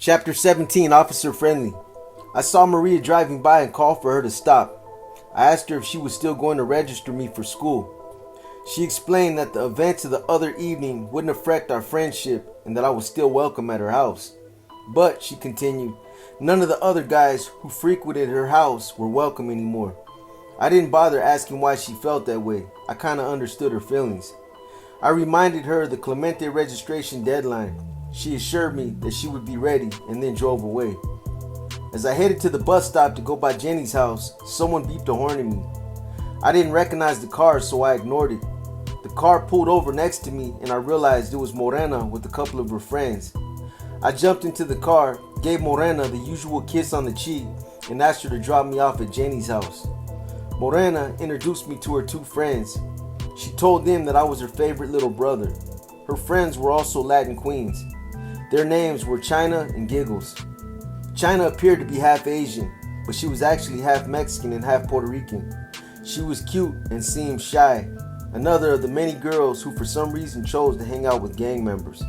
Chapter 17, Officer Friendly. I saw Maria driving by and called for her to stop. I asked her if she was still going to register me for school. She explained that the events of the other evening wouldn't affect our friendship and that I was still welcome at her house. But, she continued, none of the other guys who frequented her house were welcome anymore. I didn't bother asking why she felt that way. I kinda understood her feelings. I reminded her of the Clemente registration deadline. She assured me that she would be ready and then drove away. As I headed to the bus stop to go by Jenny's house, someone beeped a horn at me. I didn't recognize the car, so I ignored it. The car pulled over next to me and I realized it was Morena with a couple of her friends. I jumped into the car, gave Morena the usual kiss on the cheek, and asked her to drop me off at Jenny's house. Morena introduced me to her two friends. She told them that I was her favorite little brother. Her friends were also Latin queens. Their names were China and Giggles. China appeared to be half Asian, but she was actually half Mexican and half Puerto Rican. She was cute and seemed shy, another of the many girls who for some reason chose to hang out with gang members.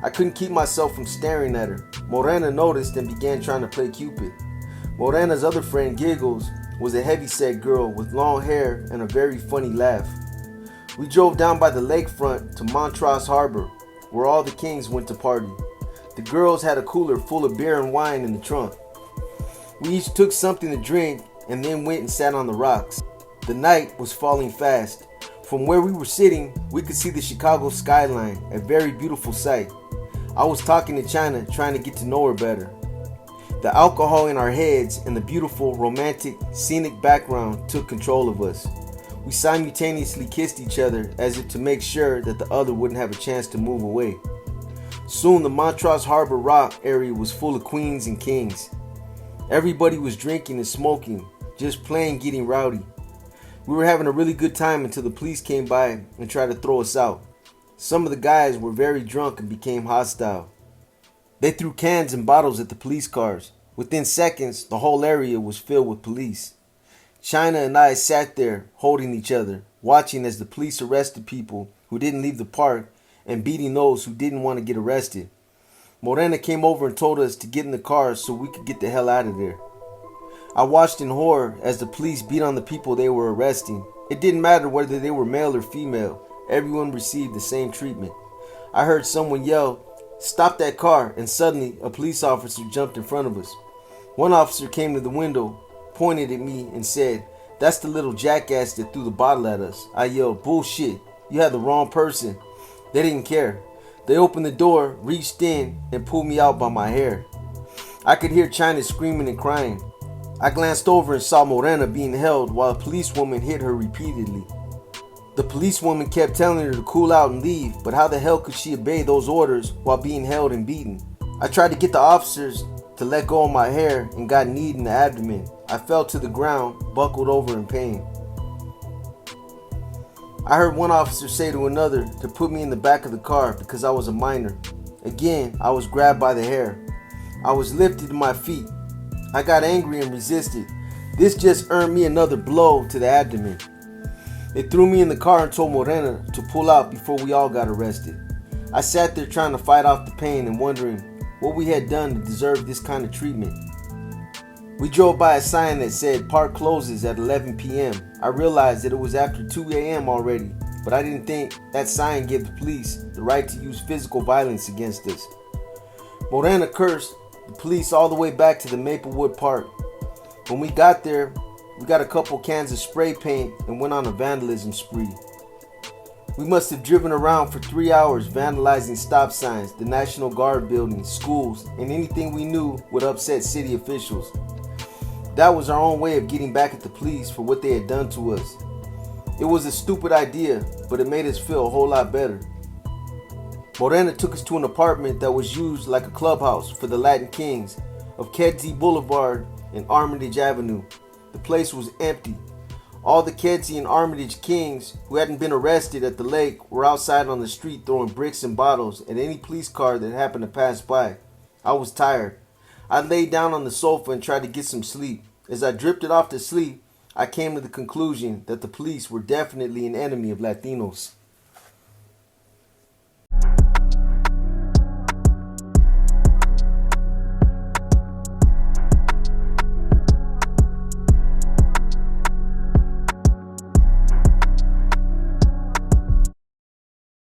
I couldn't keep myself from staring at her. Morena noticed and began trying to play Cupid. Morena's other friend, Giggles, was a heavyset girl with long hair and a very funny laugh. We drove down by the lakefront to Montrose Harbor, where all the kings went to party. The girls had a cooler full of beer and wine in the trunk. We each took something to drink and then went and sat on the rocks. The night was falling fast. From where we were sitting, we could see the Chicago skyline, a very beautiful sight. I was talking to China, trying to get to know her better. The alcohol in our heads and the beautiful, romantic, scenic background took control of us. We simultaneously kissed each other as if to make sure that the other wouldn't have a chance to move away. Soon the Montrose Harbor Rock area was full of queens and kings. Everybody was drinking and smoking, just plain getting rowdy. We were having a really good time until the police came by and tried to throw us out. Some of the guys were very drunk and became hostile. They threw cans and bottles at the police cars. Within seconds, the whole area was filled with police. China and I sat there holding each other, watching as the police arrested people who didn't leave the park and beating those who didn't want to get arrested. Morena came over and told us to get in the cars so we could get the hell out of there. I watched in horror as the police beat on the people they were arresting. It didn't matter whether they were male or female. Everyone received the same treatment. I heard someone yell, "Stop that car," and suddenly a police officer jumped in front of us. One officer came to the window, pointed at me and said, "That's the little jackass that threw the bottle at us." I yelled, "Bullshit, you had the wrong person." They didn't care. They opened the door, reached in, and pulled me out by my hair. I could hear China screaming and crying. I glanced over and saw Morena being held while a policewoman hit her repeatedly. The policewoman kept telling her to cool out and leave, but how the hell could she obey those orders while being held and beaten? I tried to get the officers to let go of my hair and got kneed in the abdomen. I fell to the ground, buckled over in pain. I heard one officer say to another to put me in the back of the car because I was a minor. Again, I was grabbed by the hair. I was lifted to my feet. I got angry and resisted. This just earned me another blow to the abdomen. They threw me in the car and told Morena to pull out before we all got arrested. I sat there trying to fight off the pain and wondering what we had done to deserve this kind of treatment. We drove by a sign that said park closes at 11 p.m. I realized that it was after 2 a.m. already, but I didn't think that sign gave the police the right to use physical violence against us. Morena cursed the police all the way back to the Maplewood Park. When we got there, we got a couple cans of spray paint and went on a vandalism spree. We must have driven around for 3 hours vandalizing stop signs, the National Guard buildings, schools, and anything we knew would upset city officials. That was our own way of getting back at the police for what they had done to us. It was a stupid idea, but it made us feel a whole lot better. Morena took us to an apartment that was used like a clubhouse for the Latin Kings of Kedzie Boulevard and Armitage Avenue. The place was empty. All the Kedzie and Armitage Kings who hadn't been arrested at the lake were outside on the street throwing bricks and bottles at any police car that happened to pass by. I was tired. I laid down on the sofa and tried to get some sleep. As I drifted off to sleep, I came to the conclusion that the police were definitely an enemy of Latinos.